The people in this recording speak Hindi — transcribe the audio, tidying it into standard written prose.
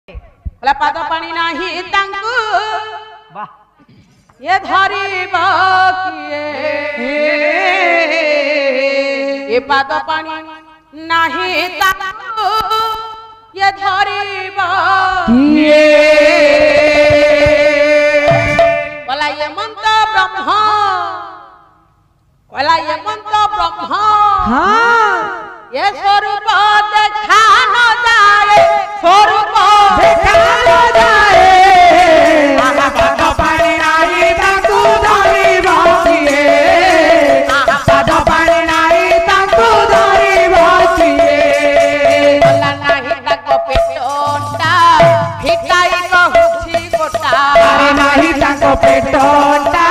बोला पाद पानी नाही तांकु ये धरिबा किए ये पाद पानी नाही तांकु ये धरिबा किए बोला ये मंत्र ब्रह्मा बोला ये मंत्र ब्रह्मा ये स्वरूप देखा न जाए स्वरूप देखा न जाए पाद पानी नाही तांकु धरिबा किए पाद पानी नाही तांकु धरिबा किए बोला नाही ताको पेटोटा हिकाई कहूची गोटा नाही तांको पेटोटा